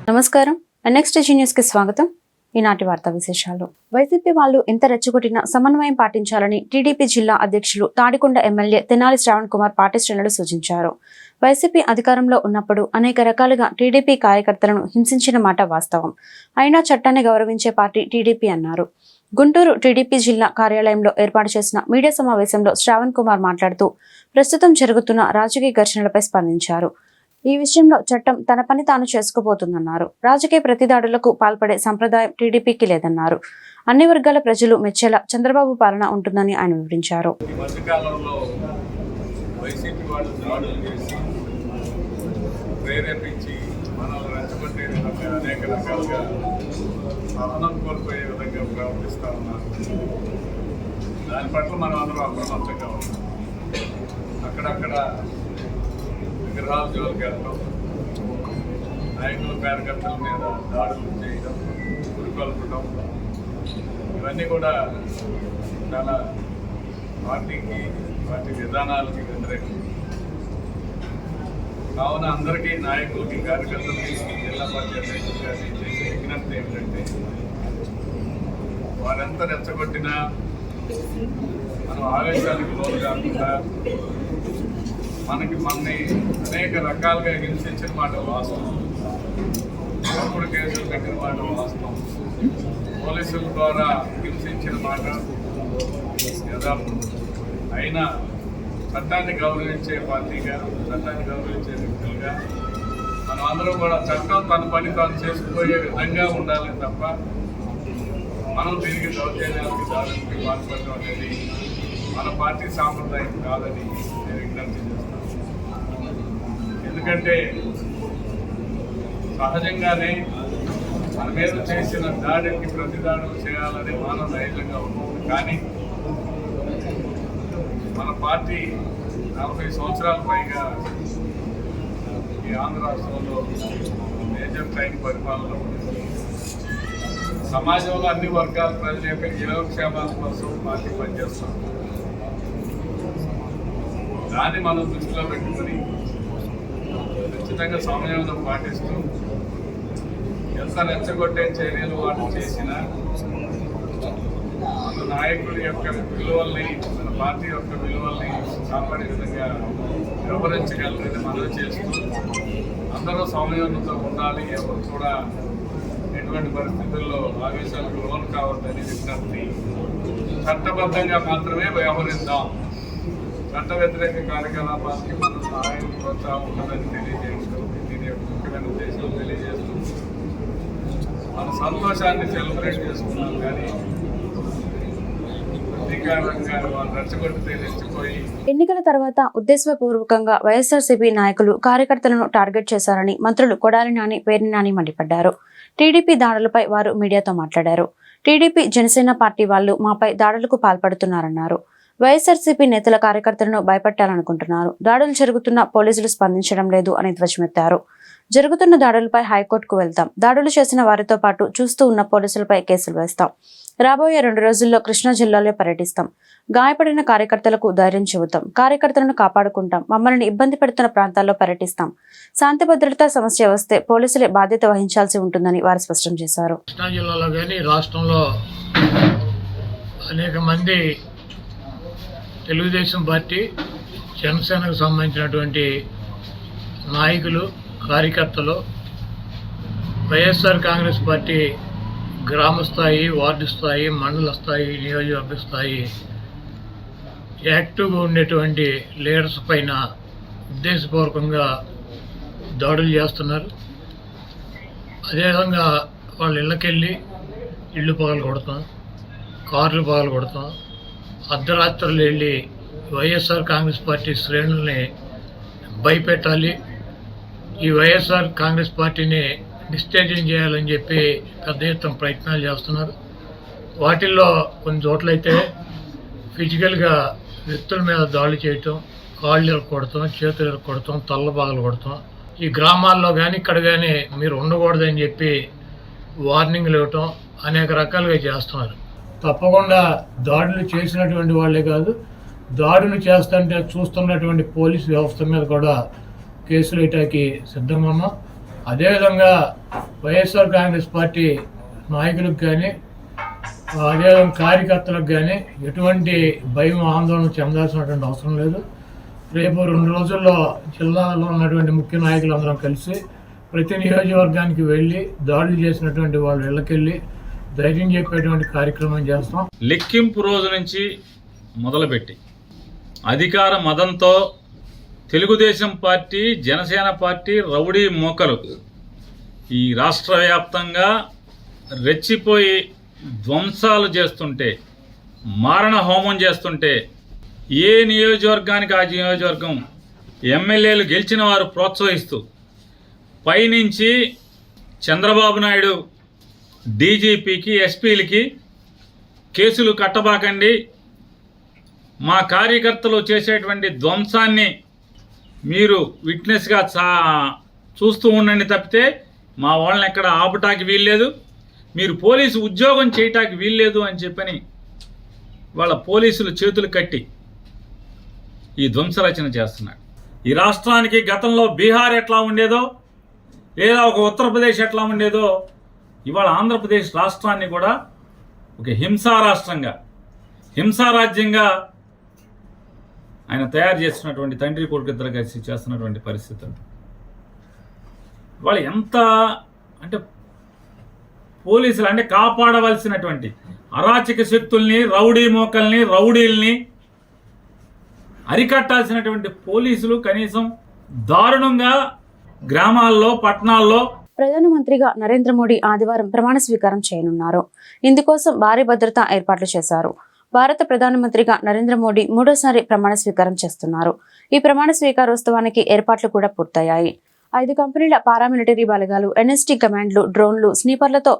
నమస్కారం. Next news కి స్వాగతం. ఈనాటి వార్తా విశేషాలు. వైసీపీ వాళ్ళు ఎంత రెచ్చగొట్టినా సమన్వయం పాటించాలని టీడీపీ జిల్లా అధ్యక్షులు తాడికొండ ఎమ్మెల్యే తెనాలి శ్రావణ్ కుమార్ పార్టీ శ్రేణులు సూచించారు. వైసీపీ అధికారంలో ఉన్నప్పుడు అనేక రకాలుగా టీడీపీ కార్యకర్తలను హింసించిన మాట వాస్తవం. అయినా చట్టాన్ని గౌరవించే పార్టీ టీడీపీ అన్నారు. గుంటూరు టీడీపీ జిల్లా కార్యాలయంలో ఏర్పాటు చేసిన మీడియా సమావేశంలో శ్రావణ్ కుమార్ మాట్లాడుతూ ప్రస్తుతం జరుగుతున్న రాజకీయ ఘర్షణలపై స్పందించారు. ఈ విషయంలో చట్టం తన పని తాను చేసుకుపోతుందన్నారు. రాజకీయ ప్రతిదాడులకు పాల్పడే సంప్రదాయం టీడీపీకి లేదన్నారు. అన్ని వర్గాల ప్రజలు మెచ్చేలా చంద్రబాబు పాలన ఉంటుందని ఆయన వివరించారు. దాని పట్ల మనం అందరం అప్రమత్తంగా ఉన్నాం. అక్కడక్కడ విగ్రహాలు జోలికి వెళ్ళడం, నాయకుల కార్యకర్తల మీద దాడులు చేయడం, గురికొల్పడం, ఇవన్నీ కూడా చాలా పార్టీ విధానాలకి వ్యతిరేకం. కావున అందరికీ నాయకులకి కార్యకర్తలకి జిల్లా పార్టీ అధ్యక్షులుగా చేసే విజ్ఞప్తి ఏమిటంటే, వారెంత రెచ్చగొట్టినా మనం ఆవేశానికి లోను కాకుండా మనల్ని అనేక రకాలుగా హింసించిన మాట వాస్తవం, తప్పుడు కేసులు పెట్టిన మాట వాస్తవం, పోలీసుల ద్వారా హింసించిన మాట యథార్థం. అయినా చట్టాన్ని గౌరవించే పార్టీగా, చట్టాన్ని గౌరవించే వ్యక్తులుగా మనం అందరం కూడా చట్టం తన పని తాను చేసుకుపోయే విధంగా ఉండాలి తప్ప మనం తిరిగి దౌర్జన్యానికి దాడులకి పాల్పడడం అనేది మన పార్టీ సాంప్రదాయం కాదని నేను విజ్ఞప్తి చేస్తాను. ఎందుకంటే సహజంగానే మన మీద చేసిన దాడికి ప్రతిదాడులు చేయాలని మానవ నైజంగా ఉంటుంది. కానీ మన పార్టీ 40 సంవత్సరాల పైగా ఈ ఆంధ్ర రాష్ట్రంలో మేజర్ టైం పరిపాలనలో ఉంటుంది. సమాజంలో అన్ని వర్గాల ప్రజల యొక్క యోగక్షేమాల కోసం పార్టీ పనిచేస్తాం. దాన్ని మనం దృష్టిలో పెట్టుకుని ఖచ్చితంగా సమయంలో పాటిస్తూ ఎంత రెచ్చగొట్టే చర్యలు వాటి చేసినా మన నాయకుడి యొక్క విలువల్ని, మన పార్టీ యొక్క విలువల్ని కాపాడే విధంగా వ్యవహరించగలరని మనం చేస్తూ అందరూ సమయంతో ఉండాలి. ఎవరు కూడా ఎటువంటి పరిస్థితుల్లో ఆవేశాలకు లోను కావద్దని విజ్ఞప్తి. చట్టబద్ధంగా మాత్రమే వ్యవహరిద్దాం. చట్ట వ్యతిరేక కార్యకలాపాలకి మనం సహాయం ప్రోత్సాహం ఉండదని తెలియజేస్తూ, దీని యొక్క ముఖ్యమైన ఉద్దేశం తెలియజేస్తూ మన సంతోషాన్ని సెలబ్రేట్ చేసుకున్నాం. కానీ ఎన్నికల తర్వాత ఉద్దేశపూర్వకంగా వైఎస్ఆర్సీపీ నాయకులు కార్యకర్తలను టార్గెట్ చేశారని మంత్రులు కొడాలి నాని, పేర్ని నాని మండిపడ్డారు. టీడీపీ దాడులపై వారు మీడియాతో మాట్లాడారు. టీడీపీ, జనసేన పార్టీ వాళ్లు మాపై దాడులకు పాల్పడుతున్నారన్నారు. వైఎస్ఆర్సీపీ నేతల కార్యకర్తలను భయపెట్టాలనుకుంటున్నారు. దాడులు జరుగుతున్న పోలీసులు స్పందించడం లేదు అని ధ్వజమెత్తారు. జరుగుతున్న దాడులపై హైకోర్టుకు వెళ్తాం. దాడులు చేసిన వారితో పాటు చూస్తూ ఉన్న పోలీసులపై కేసులు వేస్తాం. రాబోయే 2 రోజుల్లో కృష్ణా జిల్లాలో పర్యటిస్తాం. గాయపడిన కార్యకర్తలకు ధైర్యం చెబుతాం. కార్యకర్తలను కాపాడుకుంటాం. మమ్మల్ని ఇబ్బంది పెడుతున్న ప్రాంతాల్లో పర్యటిస్తాం. శాంతి భద్రతా సమస్య వస్తే పోలీసులే బాధ్యత వహించాల్సి ఉంటుందని వారు స్పష్టం చేశారు. కృష్ణా జిల్లాలో కానీ రాష్ట్రంలో అనేక మంది తెలుగుదేశం పార్టీ, జనసేనకు సంబంధించినటువంటి నాయకులు, కార్యకర్తలు వైఎస్ఆర్ కాంగ్రెస్ పార్టీ గ్రామ స్థాయి, వార్డు స్థాయి, మండల స్థాయి, నియోజకవర్గ స్థాయి యాక్టివ్గా ఉండేటువంటి లీడర్స్ పైన ఉద్దేశపూర్వకంగా దాడులు చేస్తున్నారు. అదేవిధంగా వాళ్ళ ఇళ్ళకెళ్ళి ఇళ్ళు పగలు కొడతాం, కార్లు పగలు కొడతాం, అర్ధరాత్రులు వెళ్ళి వైఎస్ఆర్ కాంగ్రెస్ పార్టీ శ్రేణుల్ని భయపెట్టాలి, ఈ వైఎస్ఆర్ కాంగ్రెస్ పార్టీని డిస్టేజింగ్ చేయాలని చెప్పి పెద్ద ఎత్తున ప్రయత్నాలు చేస్తున్నారు. వాటిల్లో కొన్ని చోట్లయితే ఫిజికల్గా వ్యక్తుల మీద దాడులు చేయటం, కాళ్ళు ఇరక్కొడతాం, చేతులు ఇరక్కొడతాం, తల్ల బాగలు కొడతాం. ఈ గ్రామాల్లో కానీ ఇక్కడ కానీ మీరు ఉండకూడదని చెప్పి వార్నింగ్లు ఇవ్వటం అనేక రకాలుగా చేస్తున్నారు. తప్పకుండా దాడులు చేసినటువంటి వాళ్ళే కాదు, దాడులు చేస్తుంటే చూస్తున్నటువంటి పోలీసు వ్యవస్థ మీద కూడా కేసులు వేయటానికి సిద్ధంగా ఉన్నాం. అదేవిధంగా వైఎస్ఆర్ కాంగ్రెస్ పార్టీ నాయకులకు కానీ అదేవిధంగా కార్యకర్తలకు కానీ ఎటువంటి భయం ఆందోళన చెందాల్సినటువంటి అవసరం లేదు. రేపు 2 రోజుల్లో జిల్లాలో ఉన్నటువంటి ముఖ్య నాయకులందరం కలిసి ప్రతి నియోజకవర్గానికి వెళ్ళి దాడులు చేసినటువంటి వాళ్ళ ఇళ్ళకెళ్ళి ధైర్యం చెప్పేటువంటి కార్యక్రమం చేస్తాం. లెక్కింపు రోజు నుంచి మొదలుపెట్టి అధికార మదంతో Telugu Desam party, Janasena party rowdy మోకలు ఈ రాష్ట్ర వ్యాప్తంగా రెచ్చిపోయి ధ్వంసాలు చేస్తుంటే, మారణ హోమం చేస్తుంటే, ఏ నియోజకవర్గానికి ఆ నియోజకవర్గం ఎమ్మెల్యేలు గెలిచిన వారు ప్రోత్సహిస్తూ పైనుంచి చంద్రబాబు నాయుడు డీజీపీకి, ఎస్పీలకి కేసులు కట్టబాకండి, మా కార్యకర్తలు చేసేటువంటి ధ్వంసాన్ని మీరు విట్నెస్గా చూస్తూ ఉండండి తప్పితే మా వాళ్ళని ఎక్కడ ఆపటానికి వీల్లేదు, మీరు పోలీసు ఉద్యోగం చేయటానికి వీల్లేదు అని చెప్పని వాళ్ళ పోలీసులు చేతులు కట్టి ఈ ధ్వంసరచన చేస్తున్నాడు. ఈ రాష్ట్రానికి గతంలో బీహార్ ఎట్లా ఉండేదో, లేదా ఒక ఉత్తరప్రదేశ్ ఎట్లా ఉండేదో, ఇవాళ ఆంధ్రప్రదేశ్ రాష్ట్రాన్ని కూడా ఒక హింసా రాష్ట్రంగా, హింసా రాజ్యంగా ఆయన తయారు చేస్తున్నటువంటి తండ్రి కొడుకు ఇద్దరు కలిసి చేస్తున్నటువంటి పరిస్థితులు వాళ్ళు ఎంత అంటే పోలీసులు అంటే కాపాడవలసినటువంటి అరాచక శక్తుల్ని, రౌడీ మోకల్ని, రౌడీల్ని అరికట్టాల్సినటువంటి పోలీసులు కనీసం దారుణంగా గ్రామాల్లో, పట్టణాల్లో. ప్రధానమంత్రిగా నరేంద్ర మోడీ ఆదివారం ప్రమాణ స్వీకారం చేయనున్నారు. ఇందుకోసం భారీ భద్రతా ఏర్పాట్లు చేశారు. భారత ప్రధానమంత్రిగా నరేంద్ర మోడీ 3వ ప్రమాణ స్వీకారం చేస్తున్నారు. ఈ ప్రమాణ స్వీకారోత్సవానికి ఏర్పాట్లు కూడా పూర్తయ్యాయి. 5 కంపెనీల పారామిలిటరీ బలగాలు, ఎన్ఎస్టీ కమాండ్లు, డ్రోన్లు, స్నీపర్లతో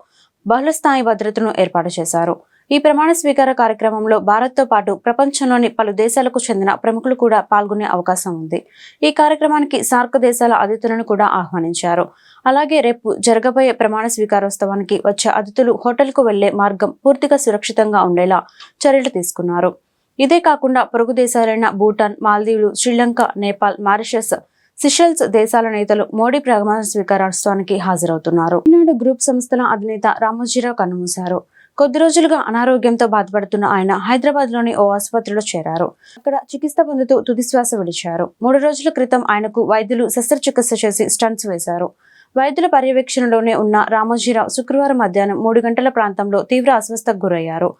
బహుళస్థాయి భద్రతను ఏర్పాటు చేశారు. ఈ ప్రమాణ స్వీకార కార్యక్రమంలో భారత్తో పాటు ప్రపంచంలోని పలు దేశాలకు చెందిన ప్రముఖులు కూడా పాల్గొనే అవకాశం ఉంది. ఈ కార్యక్రమానికి సార్క్ దేశాల అతిథులను కూడా ఆహ్వానించారు. అలాగే రేపు జరగబోయే ప్రమాణ స్వీకారోత్సవానికి వచ్చే అతిథులు హోటల్కు వెళ్లే మార్గం పూర్తిగా సురక్షితంగా ఉండేలా చర్యలు తీసుకున్నారు. ఇదే కాకుండా పొరుగు దేశాలైన భూటాన్, మాల్దీవులు, శ్రీలంక, నేపాల్, మారిషస్, సిషెల్స్ దేశాల నేతలు మోడీ ప్రమాణ స్వీకారోత్సవానికి హాజరవుతున్నారు. ఈనాడు గ్రూప్ సంస్థల అధినేత రామోజీరావు కన్నుమూశారు. కొద్ది రోజులుగా అనారోగ్యంతో బాధపడుతున్న ఆయన హైదరాబాద్లోని ఓ ఆసుపత్రిలో చేరారు. అక్కడ చికిత్స పొందుతూ తుదిశ్వాస విడిచారు. 3 రోజుల క్రితం ఆయనకు వైద్యులు శస్త్రచికిత్స చేసి స్టంట్స్ వేశారు. వైద్యుల పర్యవేక్షణలోనే ఉన్న రామోజీరావు శుక్రవారం మధ్యాహ్నం 3 గంటల ప్రాంతంలో తీవ్ర అస్వస్థకు గురయ్యారు.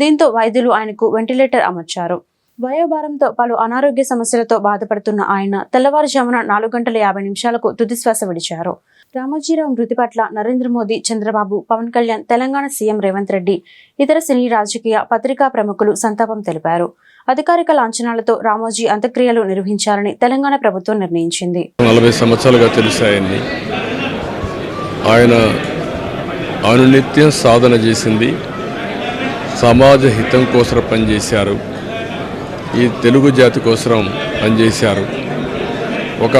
దీంతో వైద్యులు ఆయనకు వెంటిలేటర్ అమర్చారు. వయోభారంతో పలు అనారోగ్య సమస్యలతో బాధపడుతున్న ఆయన తెల్లవారుజామున 4:50 తుదిశ్వాస విడిచారు. రామోజీరావు మృతి పట్ల నరేంద్ర మోదీ, చంద్రబాబు, పవన్ కళ్యాణ్, తెలంగాణ సీఎం రేవంత్ రెడ్డి, ఇతర సినీ, రాజకీయ, పత్రికా ప్రముఖులు సంతాపం తెలిపారు. అధికారిక లాంఛనాలతో రామోజీ అంత్యక్రియలు నిర్వహించాలని తెలంగాణ ప్రభుత్వం నిర్ణయించింది. 40 సంవత్సరాలుగా తెలిసాయని ఆయన అనునిత్యం సాధన చేసింది, సమాజ హితం కోసం పనిచేశారు, ఈ తెలుగు జాతి కోసం పనిచేశారు. ఒక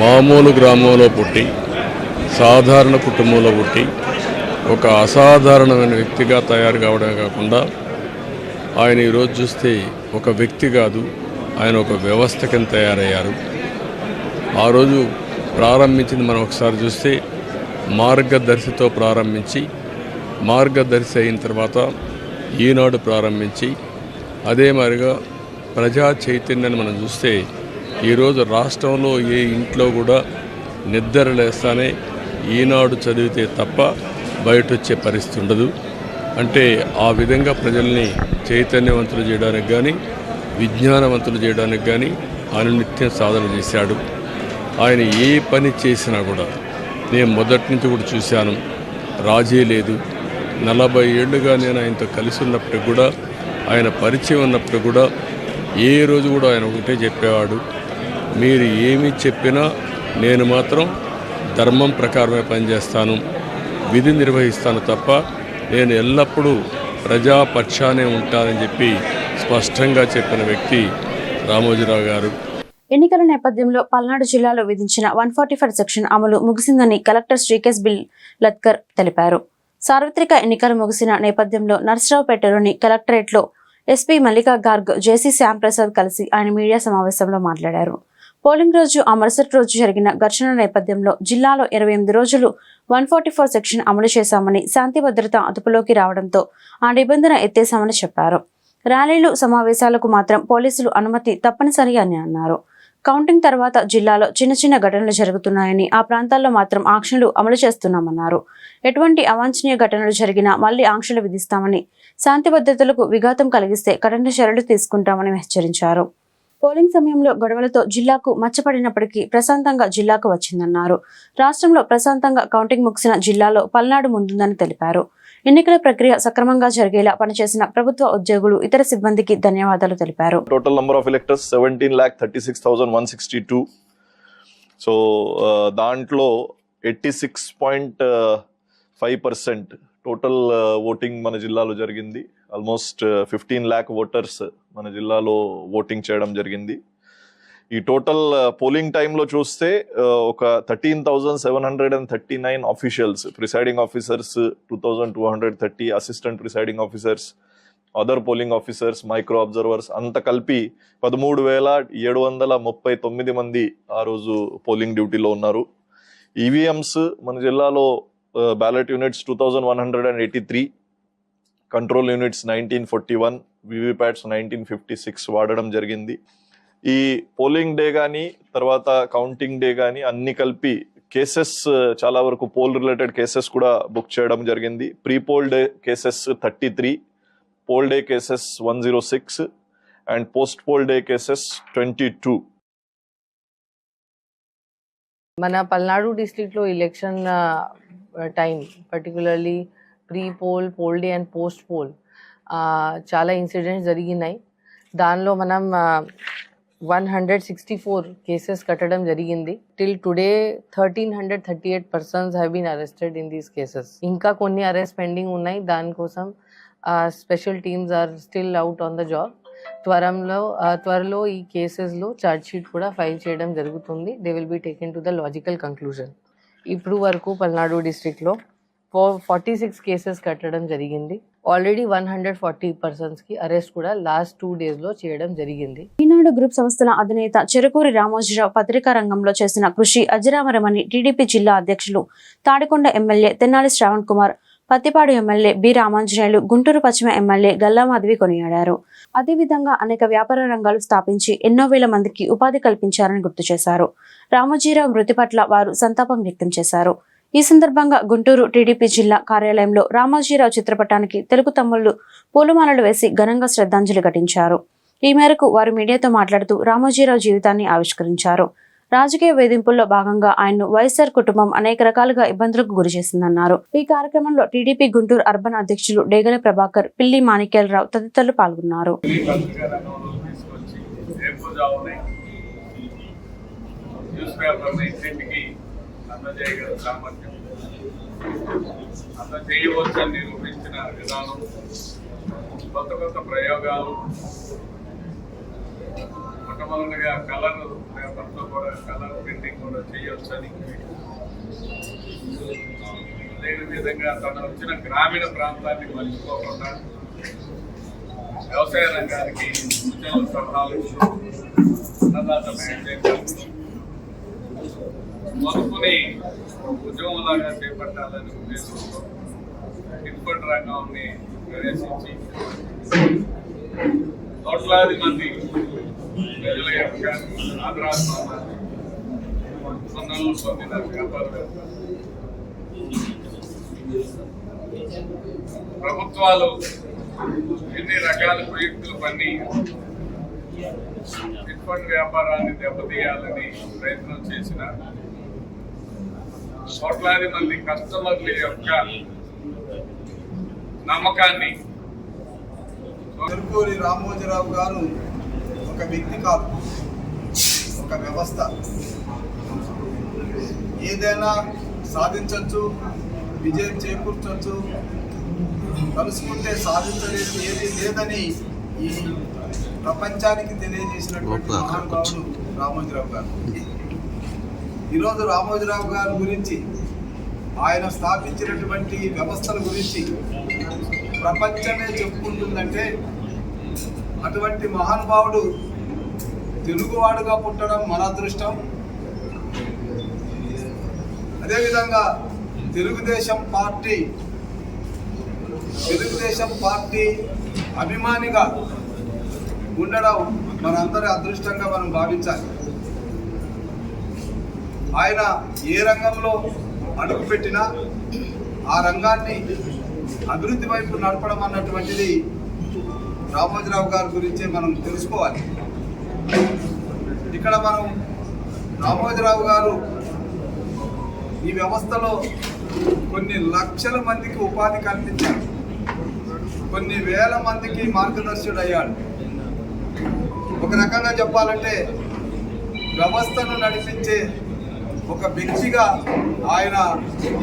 మామూలు గ్రామంలో పుట్టి, సాధారణ కుటుంబంలో పుట్టి, ఒక అసాధారణమైన వ్యక్తిగా తయారు కావడమే కాకుండా ఆయన ఈరోజు చూస్తే ఒక వ్యక్తి కాదు, ఆయన ఒక వ్యవస్థ కింద తయారయ్యారు. ఆ రోజు ప్రారంభించింది మనం ఒకసారి చూస్తే మార్గదర్శితో ప్రారంభించి, మార్గదర్శి అయిన తర్వాత ఈనాడు ప్రారంభించి, అదే మాదిరిగా ప్రజా చైతన్యాన్ని మనం చూస్తే ఈరోజు రాష్ట్రంలో ఏ ఇంట్లో కూడా నిద్ర లేస్తానే ఈనాడు చదివితే తప్ప బయట వచ్చే పరిస్థితి ఉండదు. అంటే ఆ విధంగా ప్రజల్ని చైతన్యవంతులు చేయడానికి కానీ, విజ్ఞానవంతులు చేయడానికి కానీ ఆయన నిత్యం సాధన చేశాడు. ఆయన ఏ పని చేసినా కూడా నేను మొదటి నుంచి కూడా చూశాను, రాజీ లేదు. 40 ఏళ్ళుగా నేను ఆయనతో కలిసి ఉన్నప్పటికి కూడా, ఆయన పరిచయం ఉన్నప్పుడు కూడా ఏ రోజు కూడా ఆయన ఒకటే చెప్పేవాడు, మీరు ఏమి చెప్పినా నేను మాత్రం ధర్మం ప్రకారమే పనిచేస్తాను, విధి నిర్వహిస్తాను తప్ప నేను ఎల్లప్పుడూ ప్రజాపక్షానే ఉంటానని చెప్పి స్పష్టంగా చెప్పిన వ్యక్తి రామోజీరావు గారు. ఎన్నికల నేపథ్యంలో పల్నాడు జిల్లాలో విధించిన 145 సెక్షన్ అమలు ముగిసిందని కలెక్టర్ శ్రీకేశ్ బిల్ లత్కర్ తెలిపారు. సార్వత్రిక ఎన్నికలు ముగిసిన నేపథ్యంలో నర్సరావుపేటలోని కలెక్టరేట్లో ఎస్పీ మల్లికా గార్గ్, జేసీ శ్యాంప్రసాద్ కలిసి ఆయన మీడియా సమావేశంలో మాట్లాడారు. పోలింగ్ రోజు ఆ మరుసటి రోజు జరిగిన ఘర్షణ నేపథ్యంలో జిల్లాలో 28 రోజులు 144 సెక్షన్ అమలు చేశామని, శాంతి భద్రత అదుపులోకి రావడంతో ఆ నిబంధన ఎత్తేశామని చెప్పారు. ర్యాలీలు, సమావేశాలకు మాత్రం పోలీసులు అనుమతి తప్పనిసరి అని అన్నారు. కౌంటింగ్ తర్వాత జిల్లాలో చిన్న ఘటనలు జరుగుతున్నాయని, ఆ ప్రాంతాల్లో మాత్రం ఆంక్షలు అమలు చేస్తున్నామన్నారు. ఎటువంటి అవాంఛనీయ ఘటనలు జరిగినా మళ్లీ ఆంక్షలు విధిస్తామని, శాంతి భద్రతలకు విఘాతం కలిగిస్తే కఠిన చర్యలు తీసుకుంటామని హెచ్చరించారు. పోలింగ్ సమయంలో గొడవలతో జిల్లాకు మచ్చపడినప్పటికీ ప్రశాంతంగా జిల్లాకు వచ్చిందన్నారు. రాష్ట్రంలో ప్రశాంతంగా కౌంటింగ్ ముగిసిన జిల్లాలో పల్నాడు ముందుందని తెలిపారు. ఎన్నికల ప్రక్రియ సక్రమంగా జరిగేలా పనిచేసిన ప్రభుత్వ ఉద్యోగులు, ఇతర సిబ్బందికి ధన్యవాదాలు తెలిపారు. Total number of electors 17,36,162. So దాంట్లో 86.5% టోటల్ ఓటింగ్ మన జిల్లాలో జరిగింది. ఆల్మోస్ట్ 15 lakh ఓటర్స్ మన జిల్లాలో ఓటింగ్ చేయడం జరిగింది. ఈ టోటల్ పోలింగ్ టైంలో చూస్తే ఒక 13,739 officials, presiding officers 2,230, assistant presiding officers, other polling officers, micro observers అంతా కలిపి 13,739 మంది ఆ రోజు పోలింగ్ డ్యూటీలో ఉన్నారు. ఈవీఎంస్ మన జిల్లాలో ballot units 2,183, control units 1941, VVPATs 1956 వాడడం జరిగింది. ఈ పోలింగ్ డే కానీ తర్వాత కౌంటింగ్ డే కానీ అన్ని కలిపి కేసెస్ చాలా వరకు పోల్ రిలేటెడ్ కేసెస్ కూడా బుక్ చేయడం జరిగింది. Pre poll day cases 33, pole day cases 106 and post poll day cases 22. మన పల్నాడు డిస్ట్రిక్ట్లో election time particularly pre poll, pole day and post poll చాలా ఇన్సిడెంట్స్ జరిగినాయి. దానిలో మనం 164 కేసెస్ కట్టడం జరిగింది. Till today 1,338 persons have been arrested in these cases. ఇంకా కొన్ని అరెస్ట్ పెండింగ్ ఉన్నాయి. దానికోసం special teams are still out on the job. త్వరలో ఈ కేసెస్లో ఛార్జ్ షీట్ కూడా ఫైల్ చేయడం జరుగుతుంది. They will be taken to the logical conclusion. ఇప్పుడు వరకు పల్నాడు డిస్ట్రిక్ట్లో 46 కేసెస్ కట్టడం జరిగింది. ఆల్రెడీ 140 personsకి అరెస్ట్ కూడా లాస్ట్ 2 daysలో చేయడం జరిగింది. ఈనాడు గ్రూప్ సంస్థల అధినేత చెరుకూరి రామోజీరావు పత్రికా రంగంలో చేసిన కృషి అజరామరమని టీడీపీ జిల్లా అధ్యక్షులు, Tadikonda MLA Tenali Shravan Kumar, Prathipadu MLA B Ramanjaneyulu, Guntur పశ్చిమ ఎమ్మెల్యే గల్లా మాధవి కొనియాడారు. అదేవిధంగా అనేక వ్యాపార రంగాలు స్థాపించి ఎన్నో వేల మందికి ఉపాధి కల్పించారని గుర్తు చేశారు. రామోజీరావు మృతి పట్ల వారు సంతాపం వ్యక్తం చేశారు. ఈ సందర్భంగా గుంటూరు టీడీపీ జిల్లా కార్యాలయంలో రామోజీరావు చిత్రపటానికి తెలుగు తమ్ముళ్లు పూలమాలలు వేసి ఘనంగా శ్రద్ధాంజలి ఘటించారు. ఈ మేరకు వారు మీడియాతో మాట్లాడుతూ రామోజీరావు జీవితాన్ని ఆవిష్కరించారు. రాజకీయ వేధింపుల్లో భాగంగా ఆయన్ను వైఎస్ఆర్ కుటుంబం అనేక రకాలుగా ఇబ్బందులకు గురి చేసిందన్నారు. ఈ కార్యక్రమంలో టీడీపీ గుంటూరు అర్బన్ అధ్యక్షులు డేగల ప్రభాకర్, పిల్లి మాణిక్యాలరావు తదితరులు పాల్గొన్నారు. అందజేయగల సామర్థ్యం, అందజేయవచ్చని నిరూపించిన విధానం, కొత్త ప్రయోగాలు, మొట్టమొదటిగా కలర్ పేపర్తో కూడా కలర్ ప్రింటింగ్ కూడా చేయవచ్చని, అదేవిధంగా తను వచ్చిన గ్రామీణ ప్రాంతాన్ని మర్చిపోకుండా వ్యవసాయ రంగానికి సూచనలు, సలహాలు, అన్నదాత మ్యాగజైన్ మొదలుకొని ఉద్యమంలాగా చేపట్టాలని ఉద్దేశంతో ఇన్పుట్ రంగాన్ని ప్రవేశించి కోట్లాది మంది ప్రజల యొక్క ఆదరాభిమానాన్ని మన్ననలు పొందిన వ్యాపారవేత్త. ప్రభుత్వాలు ఎన్ని రకాల ప్రయుక్తులు పన్ని ఇన్పుట్ వ్యాపారాన్ని దెబ్బతీయాలని ప్రయత్నం చేసిన కోట్లాది మంది కస్టమర్ల యొక్క నమ్మకాన్ని చెరుకూరి రామోజీరావు గారు ఒక వ్యక్తి కాదు, ఒక వ్యవస్థ. ఏదైనా సాధించవచ్చు, విజయం చేకూర్చవచ్చు, కలుసుకుంటే సాధించలేదు ఏది లేదని ఈ ప్రపంచానికి తెలియజేసినటువంటి మహానుభావుడు రామోజీరావు గారు. ఈరోజు రామోజీరావు గారి గురించి, ఆయన స్థాపించినటువంటి వ్యవస్థల గురించి ప్రపంచమే చెప్పుకుంటుందంటే అటువంటి మహానుభావుడు తెలుగువాడుగా పుట్టడం మన అదృష్టం. అదేవిధంగా తెలుగుదేశం పార్టీ అభిమానిగా ఉండడం మనందరి అదృష్టంగా మనం భావించాలి. ఆయన ఏ రంగంలో అడుగుపెట్టినా ఆ రంగాన్ని అభివృద్ధి వైపు నడపడం అన్నటువంటిది రామోజీరావు గారి గురించే మనం తెలుసుకోవాలి. ఇక్కడ మనం రామోజీరావు గారు ఈ వ్యవస్థలో కొన్ని లక్షల మందికి ఉపాధి కల్పించారు, కొన్ని వేల మందికి మార్గదర్శకుడు అయ్యాడు. ఒక రకంగా చెప్పాలంటే వ్యవస్థను నడిపించే ఒక వ్యక్తిగా ఆయన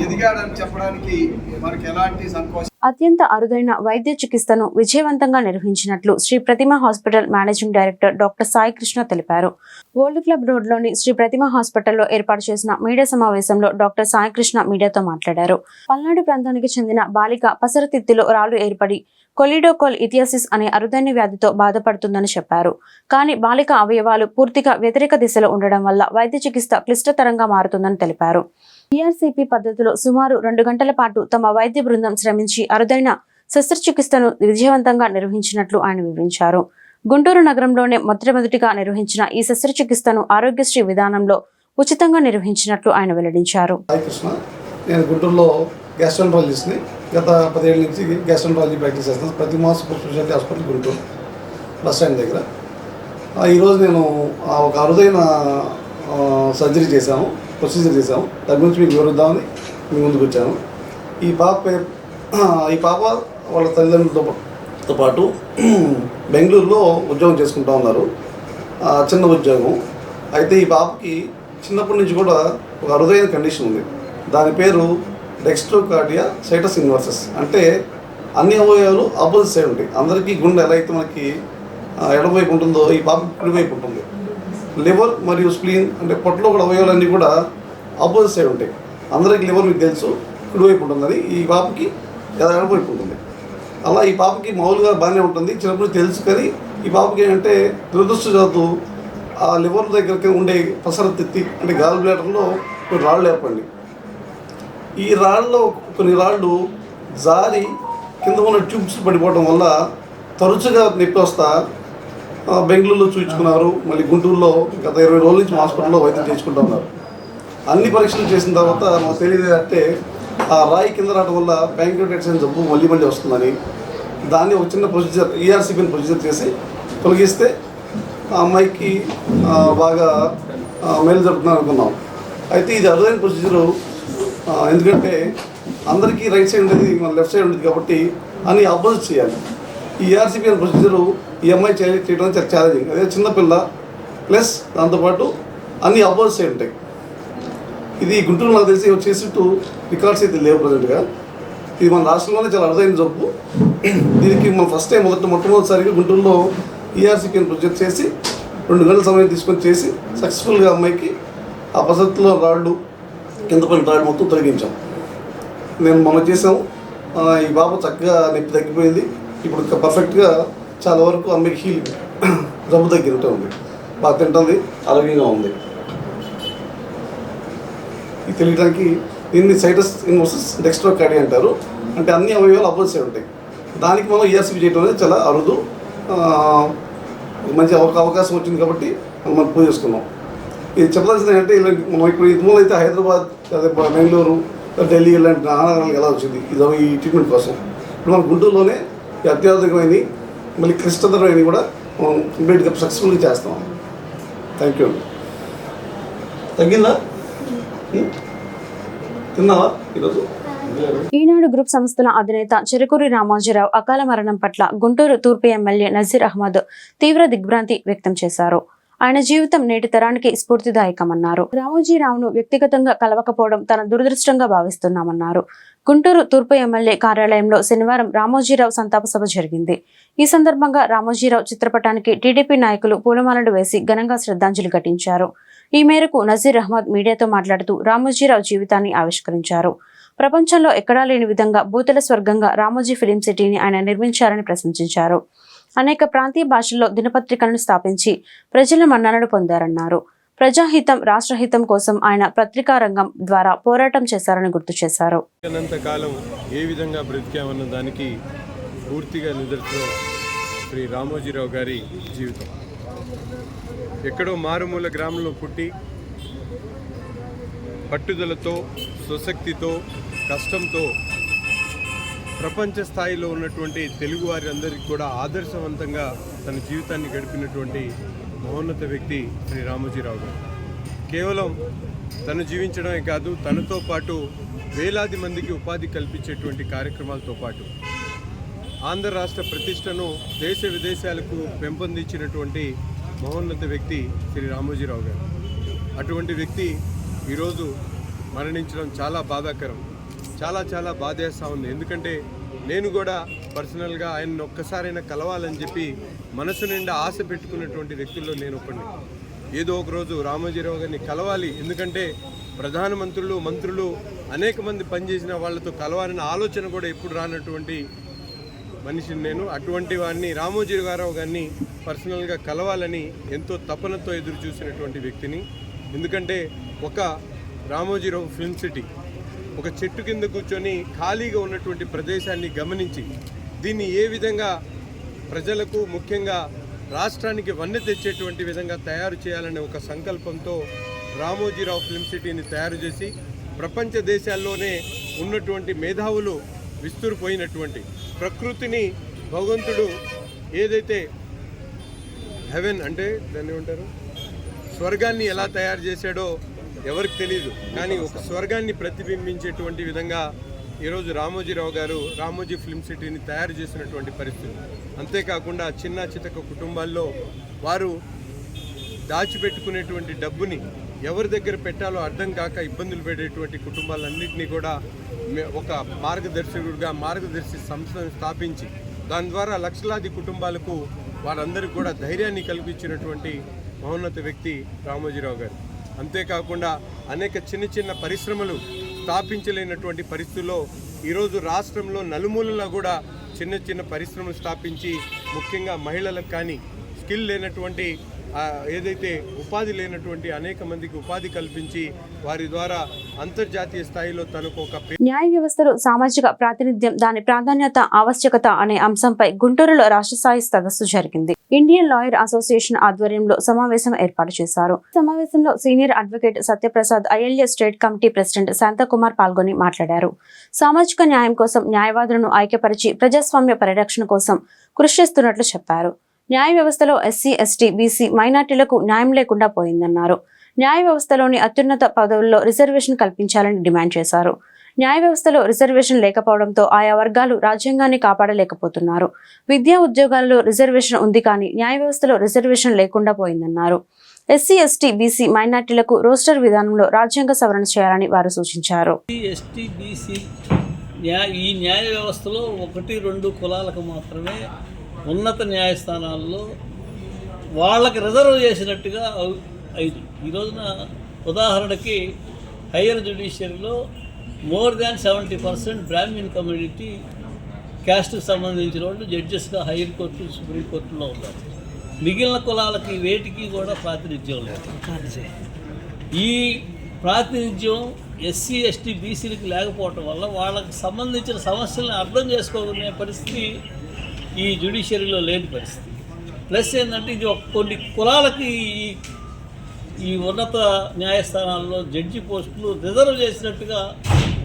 ఎదిగాడని చెప్పడానికి మనకి ఎలాంటి సంకోచం. అత్యంత అరుదైన వైద్య చికిత్సను విజయవంతంగా నిర్వహించినట్లు Sri Prathima hospital managing director doctor Sai Krishna తెలిపారు. ఓల్డ్ క్లబ్ రోడ్లోని శ్రీ ప్రతిమ హాస్పిటల్లో ఏర్పాటు చేసిన మీడియా సమావేశంలో డాక్టర్ సాయి కృష్ణ మీడియాతో మాట్లాడారు. పల్నాడు ప్రాంతానికి చెందిన బాలిక పసరతిత్తిలో రాళ్లు ఏర్పడి కొలిడోకోల్ ఇథియాసిస్ అనే అరుదైన వ్యాధితో బాధపడుతుందని చెప్పారు. కానీ బాలిక అవయవాలు పూర్తిగా వ్యతిరేక దిశలో ఉండడం వల్ల వైద్య చికిత్స క్లిష్టతరంగా మారుతుందని తెలిపారు. ఈఆర్సీపీ పద్ధతిలో సుమారు 2 గంటల పాటు తమ వైద్య బృందం శ్రమించి అరుదైన శస్త్రచికిత్సను విజయవంతంగా నిర్వహించినట్లు ఆయన వివరించారు. గుంటూరు నగరంలోనే మొట్టమొదటిగా నిర్వహించిన ఈ శస్త్రచికిత్సను ఆరోగ్యశ్రీ విధానంలో ఉచితంగా నిర్వహించినట్లు ఆయన వెల్లడించారు. నేను గుంటూరులో గ్యాస్ట్రాంట్రాలజిస్ట్ని గత 10 ఏళ్ళ నుంచి గ్యాస్ట్రాంట్రాలజీ ప్రాక్టీస్ చేస్తాను. Prathima super speciality hospital Guntur bus stand దగ్గర. ఈరోజు నేను ఒక అరుదైన సర్జరీ చేశాను, ప్రొసీజర్ చేశాను. దాని గురించి మీకు వివరిద్దామని మీ ముందుకు వచ్చాను. ఈ పాప వాళ్ళ తల్లిదండ్రులతో పాటు బెంగళూరులో ఉద్యోగం చేసుకుంటూ ఉన్నారు, చిన్న ఉద్యోగం. అయితే ఈ పాపకి చిన్నప్పటి నుంచి కూడా ఒక అరుదైన కండిషన్ ఉంది. దాని పేరు డెక్స్ట్రోకార్డియా సైటస్ ఇన్వర్సస్. అంటే అన్ని అవయవాలు ఆపోజిట్ సైడ్ ఉంటాయి. అందరికీ గుండె ఎలా అయితే మనకి ఎడమవైపు ఉంటుందో ఈ పాపకి కుడివైపు ఉంటుంది. లివర్ మరియు స్ప్లీన్ అంటే పొట్టలో కూడా అవయవాలన్నీ కూడా ఆపోజిట్ సైడ్ ఉంటాయి. అందరికీ లివర్ మీకు తెలుసు కుడివైపు ఉంటుందని, ఈ పాపకి ఎడమవైపు ఉంటుంది. అలా ఈ పాపకి మామూలుగా బాగానే ఉంటుంది, చిన్నప్పుడు తెలుసు. కానీ ఈ పాపకి ఏంటంటే దురదృష్టవశాత్తు ఆ లివర్ దగ్గరికి ఉండే పసరతిత్తి అంటే గాల్ బ్లాడర్లో కొన్ని రాళ్ళు ఏర్పడి, ఈ రాళ్ళలో కొన్ని రాళ్ళు జారి కింద ఉన్న ట్యూబ్స్ పడిపోవడం వల్ల తరచుగా నొప్పి వస్తా బెంగళూరులో చూపించుకున్నారు. మళ్ళీ గుంటూరులో గత 20 రోజుల నుంచి హాస్పిటల్లో వైద్యం చేసుకుంటూ ఉన్నారు. అన్ని పరీక్షలు చేసిన తర్వాత మాకు తెలియదు అంటే ఆ రాయి కింద రావడం వల్ల ప్యాంక్రియాటిస్ అనే జబ్బు మళ్ళీ వస్తుందని, దాన్ని ఒక చిన్న ప్రొసీజర్ ఈఆర్సీపీ ప్రొసీజర్ చేసి తొలగిస్తే ఆ అమ్మాయికి బాగా మేలు జరుగుతుందని అనుకున్నాం. అయితే ఇది అరుదైన ప్రొసీజరు. ఎందుకంటే అందరికీ రైట్ సైడ్ ఉండేది మన లెఫ్ట్ సైడ్ ఉండేది కాబట్టి అని ఆపోజిట్ చేయాలి. ఈ ఈఆర్సీపీ అనే ప్రొసీజరు ఈ అమ్మాయి చేయడం చాలా ఛాలెంజింగ్. అదే చిన్నపిల్ల ప్లస్ దాంతోపాటు అన్ని ఆపోజిట్ సైడ్ ఉంటాయి. ఇది గుంటూరు నాకు తెలిసి వచ్చేసి రికార్డ్స్ అయితే లేవు ప్రజెంట్గా. ఇది మన రాష్ట్రంలోనే చాలా అరుదైన జబ్బు. దీనికి మనం ఫస్ట్ టైం మొట్టమొదటిసారిగా గుంటూరులో ఈఆర్సీపీ అని ప్రొజెక్ట్ చేసి 2 గంటల సమయం తీసుకొని చేసి సక్సెస్ఫుల్గా అమ్మాయికి ఆ పద్ధతిలో రాళ్ళు కింద పడిన రాళ్ళు మొత్తం తొలగించాం. నేను మొన్న చేసాము. ఈ బాబు చక్కగా నొప్పి తగ్గిపోయింది. ఇప్పుడు పర్ఫెక్ట్గా చాలా వరకు అమ్మాయికి హీల్ జబ్బు తగ్గినట్టు ఉంది, బాగా తింటుంది, ఆరోగ్యంగా ఉంది. ఇది తెలియడానికి దీన్ని సైటస్ ఇన్వర్సస్ డెక్స్ట్రోకార్డియా అంటారు. అంటే అన్ని అవయవాలు ఆపోజిట్ సైడ్ ఉంటాయి. దానికి మనం ఈఆర్సీపీ చేయడం అనేది చాలా అరుదు. మంచి అవకాశం వచ్చింది కాబట్టి మనం పూజ చేసుకున్నాం. ఇది చెప్పాల్సింది ఏంటంటే మనం ఇప్పుడు ఇంతలో అయితే హైదరాబాద్ అదే బెంగళూరు ఢిల్లీ ఇలాంటి నగరాలకు ఎలా వచ్చింది ఈ ట్రీట్మెంట్ కోసం. ఇప్పుడు మన గుంటూరులోనే ఈ అత్యాధునికమైనవి మళ్ళీ క్లిష్టతరమైనవి కూడా మనం కంప్లీట్గా సక్సెస్ఫుల్గా చేస్తాం. Thank you. తగ్గిందా? తిన్నావా ఈరోజు? ఈనాడు గ్రూప్ సంస్థల అధినేత చెరుకూరి రామోజీరావు అకాల మరణం పట్ల గుంటూరు తూర్పు ఎమ్మెల్యే నజీర్ అహ్మద్ తీవ్ర దిగ్భ్రాంతి వ్యక్తం చేశారు. ఆయన జీవితం నేటి తరానికి స్ఫూర్తిదాయకమన్నారు. రామోజీరావును వ్యక్తిగతంగా కలవకపోవడం తన దురదృష్టంగా భావిస్తున్నామన్నారు. గుంటూరు తూర్పు ఎమ్మెల్యే కార్యాలయంలో శనివారం రామోజీరావు సంతాప సభ జరిగింది. ఈ సందర్భంగా రామోజీరావు చిత్రపటానికి టీడీపీ నాయకులు పూలమాలలు వేసి ఘనంగా శ్రద్ధాంజలి ఘటించారు. ఈ మేరకు నజీర్ అహ్మద్ మీడియాతో మాట్లాడుతూ రామోజీరావు జీవితాన్ని ఆవిష్కరించారు. ప్రపంచంలో ఎక్కడా లేని విధంగా భూతల స్వర్గంగా రామోజీ ఫిలిం సిటీని ఆయన నిర్మించారని ప్రశంసించారు. అనేక ప్రాంతీయ భాషల్లో దినపత్రికలను స్థాపించి ప్రజల మన్ననలు పొందారన్నారు. ప్రజాహితం, రాష్ట్రహితం కోసం ఆయన పత్రికా రంగం ద్వారా పోరాటం చేశారని గుర్తు చేశారు. అనంతకాలం ఏ విధంగా బ్రతికామన్న దానికి పూర్తిగా నిదర్శనం శ్రీ రామోజీరావు గారి జీవితం. ఎక్కడో మారుమూల గ్రామంలో పుట్టి పట్టుదలతో, స్వశక్తితో, కష్టంతో ప్రపంచ స్థాయిలో ఉన్నటువంటి తెలుగు వారందరికీ కూడా ఆదర్శవంతంగా తన జీవితాన్ని గడిపినటువంటి మహోన్నత వ్యక్తి శ్రీ రామోజీరావు గారు. కేవలం తను జీవించడమే కాదు, తనతో పాటు వేలాది మందికి ఉపాధి కల్పించేటువంటి కార్యక్రమాలతో పాటు ఆంధ్ర రాష్ట్ర ప్రతిష్టను దేశ విదేశాలకు పెంపొందించినటువంటి మహోన్నత వ్యక్తి శ్రీ రామోజీరావు గారు. అటువంటి వ్యక్తి ఈరోజు మరణించడం చాలా బాధాకరం, చాలా బాధేస్తూ ఉంది. ఎందుకంటే నేను కూడా పర్సనల్గా ఆయన్ని ఒక్కసారైనా కలవాలని చెప్పి మనసు నిండా ఆశ పెట్టుకున్నటువంటి వ్యక్తుల్లో నేను ఒకడిని. ఏదో ఒకరోజు రామోజీరావు గారిని కలవాలి, ఎందుకంటే ప్రధానమంత్రులు, మంత్రులు అనేక మంది పనిచేసిన వాళ్ళతో కలవాలనే ఆలోచన కూడా ఎప్పుడు రానటువంటి మనిషిని నేను. అటువంటి వారిని రామోజీరావు గారిని పర్సనల్గా కలవాలని ఎంతో తపనతో ఎదురు చూసినటువంటి వ్యక్తిని. ఎందుకంటే ఒక రామోజీరావు ఫిల్మ్ సిటీ ఒక చెట్టు కింద కూర్చొని ఖాళీగా ఉన్నటువంటి ప్రదేశాన్ని గమనించి దీన్ని ఏ విధంగా ప్రజలకు, ముఖ్యంగా రాష్ట్రానికి వన్నె తెచ్చేటువంటి విధంగా తయారు చేయాలనే ఒక సంకల్పంతో రామోజీరావు ఫిల్మ్ సిటీని తయారు చేసి ప్రపంచ దేశాల్లోనే ఉన్నటువంటి మేధావులు విస్తురిపోయినటువంటి ప్రకృతిని భగవంతుడు ఏదైతే హెవెన్ అంటే దాన్ని ఏమంటారు, స్వర్గాన్ని ఎలా తయారు చేశాడో ఎవరికి తెలియదు, కానీ ఒక స్వర్గాన్ని ప్రతిబింబించేటువంటి విధంగా ఈరోజు రామోజీరావు గారు రామోజీ ఫిల్మ్ సిటీని తయారు చేసినటువంటి పరిస్థితి. అంతేకాకుండా చిన్న చితక కుటుంబాల్లో వారు దాచిపెట్టుకునేటువంటి డబ్బుని ఎవరి దగ్గర పెట్టాలో అర్థం కాక ఇబ్బందులు పడేటువంటి కుటుంబాలన్నింటినీ కూడా ఒక మార్గదర్శి సంస్థను స్థాపించి దాని ద్వారా లక్షలాది కుటుంబాలకు వారందరికీ కూడా ధైర్యాన్ని కల్పించినటువంటి మహోన్నత వ్యక్తి రామోజీరావు గారు. అంతేకాకుండా అనేక చిన్న పరిశ్రమలు స్థాపించలేనటువంటి పరిస్థితుల్లో ఈరోజు రాష్ట్రంలో నలుమూలలా కూడా చిన్న పరిశ్రమలు స్థాపించి ముఖ్యంగా మహిళలకు కానీ స్కిల్ లేనటువంటి ఏదైతే ఉపాధి లేనటువంటి అనేక మందికి ఉపాధి కల్పించి వారి ద్వారా అంతర్జాతీయ స్థాయిలో తనకు ఒక న్యాయ వ్యవస్థలో సామాజిక ప్రాతినిధ్యం, దాని ప్రాధాన్యత, ఆవశ్యకత అనే అంశంపై గుంటూరులో రాష్ట్ర స్థాయి సదస్సు జరిగింది. ఇండియన్ లాయర్ అసోసియేషన్ ఆధ్వర్యంలో సమావేశం ఏర్పాటు చేశారు. సమావేశంలో senior advocate Satyaprasad, ILA state committee president Shanthakumar పాల్గొని మాట్లాడారు. సామాజిక న్యాయం కోసం న్యాయవాదులను ఐక్యపరిచి ప్రజాస్వామ్య పరిరక్షణ కోసం కృషి చేస్తున్నట్లు చెప్పారు. న్యాయ వ్యవస్థలో ఎస్సీ, ఎస్టీ, బీసీ, మైనార్టీలకు న్యాయం లేకుండా పోయిందన్నారు. న్యాయ వ్యవస్థలోని అత్యున్నత పదవుల్లో రిజర్వేషన్ కల్పించాలని డిమాండ్ చేశారు. న్యాయ వ్యవస్థలో రిజర్వేషన్ లేకపోవడంతో ఆయా వర్గాలు రాజ్యాంగాన్ని కాపాడలేకపోతున్నారు. విద్యా ఉద్యోగాల్లో రిజర్వేషన్ ఉంది, కానీ న్యాయ వ్యవస్థలో రిజర్వేషన్ లేకుండా పోయిందన్నారు. ఎస్సీ, ఎస్టీ, బీసీ, మైనార్టీలకు రోస్టర్ విధానంలో రాజ్యాంగ సవరణ చేయాలని వారు సూచించారు. ఎస్టీ, బీసీ ఈ న్యాయ వ్యవస్థలో 1-2 కులాలకు మాత్రమే ఉన్నత న్యాయస్థానాల్లో వాళ్ళకి రిజర్వ్ చేసినట్టుగా అయింది. ఈ రోజున ఉదాహరణకి హయ్యర్ జ్యుడిషియరీలో మోర్ దాన్ 70% బ్రాహ్మిన్ కమ్యూనిటీ క్యాస్ట్కి సంబంధించిన వాళ్ళు జడ్జెస్గా హయ్యర్ కోర్టు, సుప్రీంకోర్టులో ఉన్నారు. మిగిలిన కులాలకి వేటికి కూడా ప్రాతినిధ్యం లేదు. ఈ ప్రాతినిధ్యం ఎస్సీ, ఎస్టీ, బీసీలకి లేకపోవటం వల్ల వాళ్ళకి సంబంధించిన సమస్యలను అర్థం చేసుకోకునే పరిస్థితి ఈ జ్యుడిషియరీలో లేని పరిస్థితి. ప్లస్ ఏంటంటే ఇది కొన్ని కులాలకి ఈ ఉన్నత న్యాయస్థానాల్లో జడ్జి పోస్టులు రిజర్వ్ చేసినట్టుగా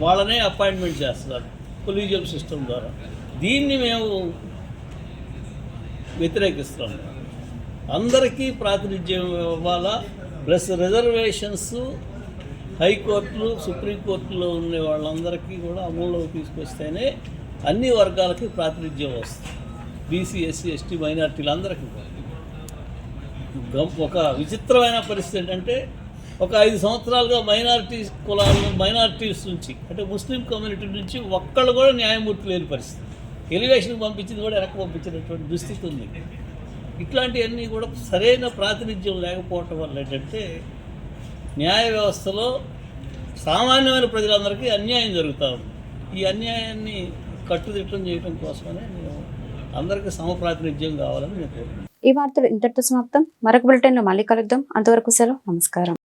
వాళ్ళనే అపాయింట్మెంట్ చేస్తున్నారు కొలీజియం సిస్టమ్ ద్వారా. దీన్ని మేము వ్యతిరేకిస్తున్నాము. అందరికీ ప్రాతినిధ్యం ఇవ్వాలా, ప్లస్ రిజర్వేషన్స్ హైకోర్టులు, సుప్రీంకోర్టులో ఉండే వాళ్ళందరికీ కూడా అమల్లోకి తీసుకొస్తేనే అన్ని వర్గాలకి ప్రాతినిధ్యం వస్తుంది. బీసీ, ఎస్సీ, ఎస్టీ, మైనార్టీలు అందరికీ. ఒక విచిత్రమైన పరిస్థితి ఏంటంటే ఒక 5 సంవత్సరాలుగా మైనారిటీస్ నుంచి అంటే ముస్లిం కమ్యూనిటీ నుంచి ఒక్కళ్ళు కూడా న్యాయమూర్తి లేని పరిస్థితి. ఎలివేషన్ పంపించింది కూడా వెనక్కి పంపించినటువంటి దుస్థితి ఉంది. ఇట్లాంటివన్నీ కూడా సరైన ప్రాతినిధ్యం లేకపోవటం వల్ల ఏంటంటే న్యాయ వ్యవస్థలో సామాన్యమైన ప్రజలందరికీ అన్యాయం జరుగుతూ ఉంది. ఈ అన్యాయాన్ని కట్టుదిట్టం చేయడం కోసమనే మేము అందరికీ సమప్రాతినిధ్యం కావాలని నేను కోరుకుంటున్నాను. ఈ వార్తలు ఇంతటితో సమాప్తం. మరొక బులెటిన్లో మళ్ళీ కలుద్దాం. అంతవరకు సెలవు. నమస్కారం.